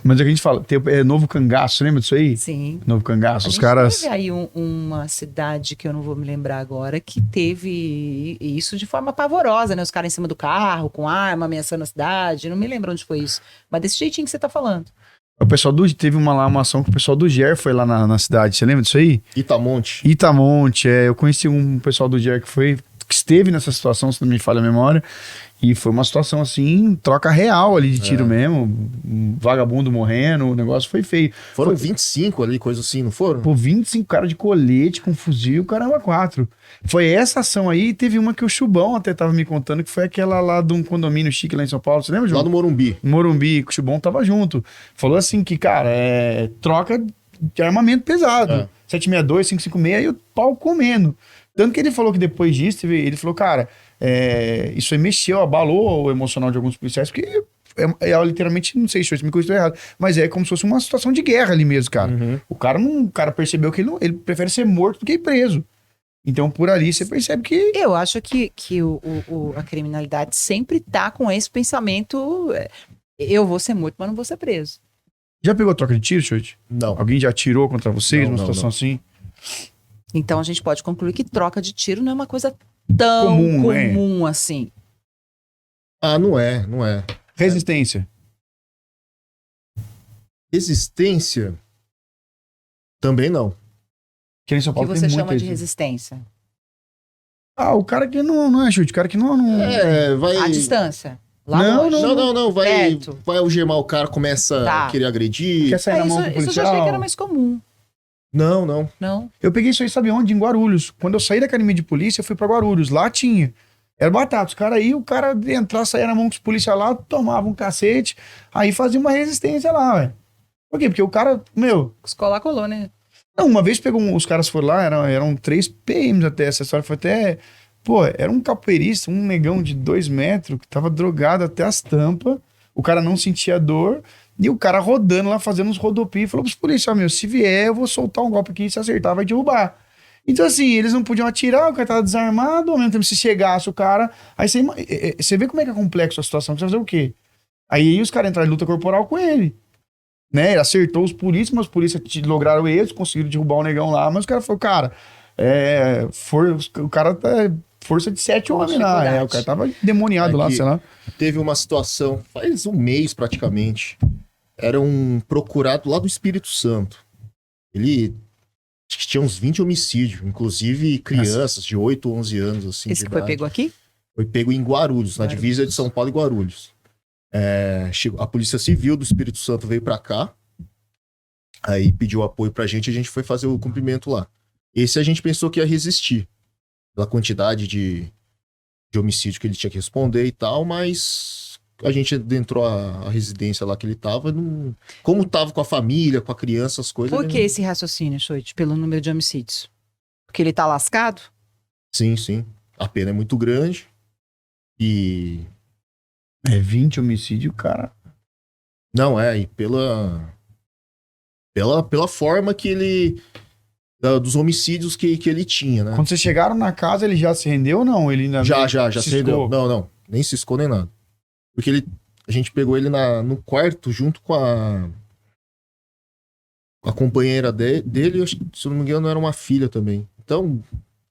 Mas é que a gente fala, Novo Cangaço, lembra disso aí? Sim. Novo Cangaço, A os gente caras... teve aí uma cidade que eu não vou me lembrar agora, que teve isso de forma pavorosa, né? Os caras em cima do carro, com arma, ameaçando a cidade. Não me lembro onde foi isso. Mas desse jeitinho que você tá falando. O pessoal teve uma ação que o pessoal do GER foi lá na cidade, você lembra disso aí? Itamonte. Itamonte, eu conheci um pessoal do GER que esteve nessa situação, se não me falha a memória, e foi uma situação assim, troca real ali de tiro mesmo, um vagabundo morrendo, o negócio foi feio. Foram 25 ali, coisa assim, não foram? Pô, 25 caras de colete com fuzil, caramba, 4. Foi essa ação aí, teve uma que o Chubão até tava me contando, que foi aquela lá de um condomínio chique lá em São Paulo, você lembra, João? Lá no Morumbi. Morumbi, que o Chubão tava junto. Falou assim que, cara, troca de armamento pesado. 762, 556 e o pau comendo. Tanto que ele falou que depois disso, ele falou, cara, isso aí mexeu, abalou o emocional de alguns policiais, porque literalmente, não sei se eu me estou errado, mas é como se fosse uma situação de guerra ali mesmo, cara. O cara percebeu que ele prefere ser morto do que ir preso. Então, por ali, você percebe que... Eu acho que a criminalidade sempre tá com esse pensamento, eu vou ser morto, mas não vou ser preso. Já pegou troca de tiro, Chute? Não. Alguém já atirou contra vocês Não, numa situação assim? Então a gente pode concluir que troca de tiro não é uma coisa tão comum assim. Ah, não é. Resistência. Resistência? Também não. Que em São O que Paulo você tem chama muita de resistência? o cara que não é chute, o cara que não... Vai... A distância? Lá Não, longe? Não, vai Perto. algemar o cara, começa a querer agredir. Quer sair na mão com o Isso eu policial? já achei que era mais comum. Não. Não? Eu peguei isso aí, sabe onde? Em Guarulhos. Quando eu saí da academia de polícia, eu fui pra Guarulhos. Lá tinha. Era batata. Os caras aí, o cara entrar, sair na mão com os policiais lá, tomava um cacete, aí fazia uma resistência lá, velho. Por quê? Porque o cara, Escola colou, né? Não, uma vez pegou os caras foram lá, eram 3 PMs até, essa história foi até... Pô, era um capoeirista, um negão de 2 metros, que tava drogado até as tampas, o cara não sentia dor, e o cara rodando lá, fazendo uns rodopios, falou pros policiais, se vier, eu vou soltar um golpe aqui, se acertar, vai derrubar. Então, assim, eles não podiam atirar, o cara tava desarmado, ao mesmo tempo, se chegasse o cara... Aí você vê como é que é complexo a situação, você vai fazer o quê? Aí os caras entraram em luta corporal com ele. Né? Ele acertou os polícias, mas os polícias lograram eles, conseguiram derrubar o negão lá, mas o cara falou, cara, o cara tá força de 7 homens lá, o cara tava demoniado lá, sei lá. Teve uma situação, faz um mês praticamente, era um procurado lá do Espírito Santo. Ele acho que tinha uns 20 homicídios, inclusive crianças de 8, 11 anos, assim. Esse que foi pego aqui? Foi pego em Guarulhos, na divisa de São Paulo e Guarulhos. A Polícia Civil do Espírito Santo veio pra cá, aí pediu apoio pra gente, e a gente foi fazer o cumprimento lá. Esse a gente pensou que ia resistir, pela quantidade de homicídio que ele tinha que responder e tal, mas a gente adentrou a residência lá que ele tava, como tava com a família, com a criança, as coisas... Por que esse raciocínio, Choit, pelo número de homicídios? Porque ele tá lascado? Sim. A pena é muito grande e... 20 homicídios, cara. Não, e pela forma que ele... dos homicídios que ele tinha, né? Quando vocês chegaram na casa, ele já se rendeu ou não? Ele ainda já se rendeu. Não, nem ciscou nem nada. Porque a gente pegou ele no quarto junto com a companheira dele, acho que, se eu não me engano, era uma filha também. Então,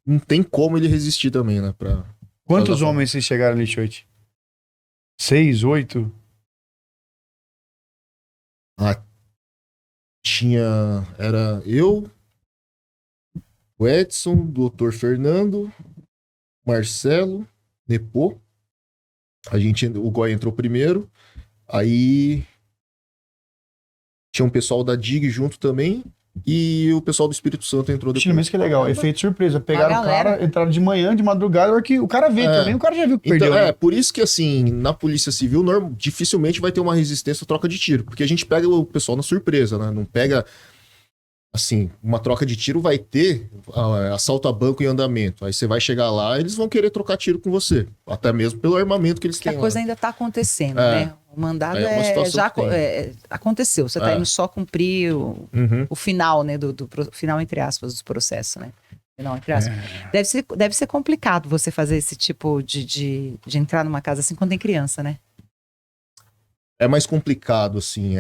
não tem como ele resistir também, né? Quantos homens vocês chegaram ali, Choit? 6, 8? Era eu, o Edson, o Dr. Fernando, Marcelo, Nepô. O Goy entrou primeiro. Aí tinha um pessoal da DIG junto também. E o pessoal do Espírito Santo entrou depois. Mas que legal, efeito surpresa. Pegaram o cara, entraram de manhã, de madrugada, a hora que o cara vê também, o cara já viu que perdeu. Então, por isso que, assim, na Polícia Civil, dificilmente vai ter uma resistência ou troca de tiro. Porque a gente pega o pessoal na surpresa, né? Não pega... Assim, uma troca de tiro vai ter assalto a banco em andamento. Aí você vai chegar lá, eles vão querer trocar tiro com você. Até mesmo pelo armamento que eles têm. A coisa ainda tá acontecendo, né? O mandado já aconteceu. Você tá indo só cumprir o final, né? Do final, entre aspas, do processo, né? Final, entre aspas. Deve ser complicado você fazer esse tipo de entrar numa casa assim quando tem criança, né? É mais complicado, assim,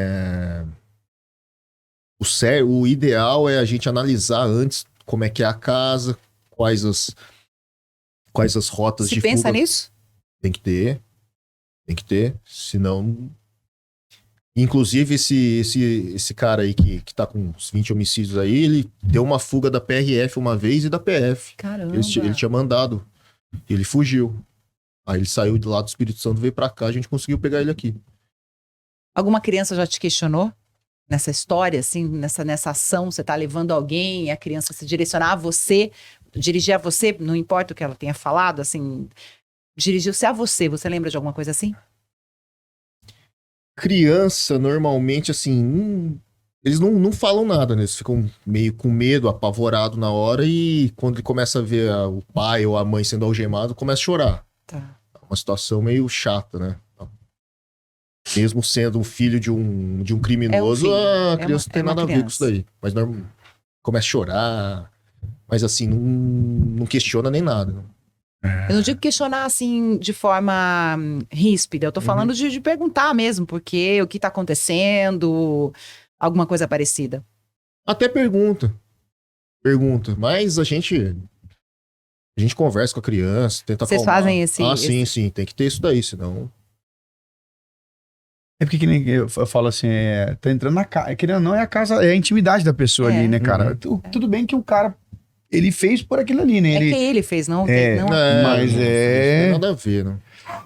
O ideal é a gente analisar antes como é que é a casa, quais as rotas de fuga. Você pensa nisso? Tem que ter, senão... Inclusive, esse cara aí que tá com uns 20 homicídios aí, ele deu uma fuga da PRF uma vez e da PF. Caramba! Ele tinha mandado, ele fugiu. Aí ele saiu de lá do Espírito Santo, veio pra cá, a gente conseguiu pegar ele aqui. Alguma criança já te questionou? Nessa história, assim, nessa ação, você tá levando alguém, a criança se direcionar a você, dirigir a você, não importa o que ela tenha falado, assim, dirigiu-se a você. Você lembra de alguma coisa assim? Criança, normalmente, assim, eles não falam nada, né? Eles ficam meio com medo, apavorado na hora e quando ele começa a ver o pai ou a mãe sendo algemado, começa a chorar. Tá. É uma situação meio chata, né? Mesmo sendo um filho de um criminoso, a criança não tem nada a ver com isso daí. Mas começa a chorar, mas assim, não questiona nem nada, né? Eu não digo questionar, assim, de forma ríspida. Eu tô falando de perguntar mesmo, porque o que tá acontecendo, alguma coisa parecida. Até pergunta. Mas a gente conversa com a criança, tenta acalmar. Vocês fazem esse... Sim. Tem que ter isso daí, senão... É porque que nem eu falo assim, tá entrando na casa, querendo ou não, é a casa, é a intimidade da pessoa ali, né, cara? Tudo bem que o cara... Ele fez por aquilo ali, né? É que ele fez, não. Mas não tem nada a ver, né?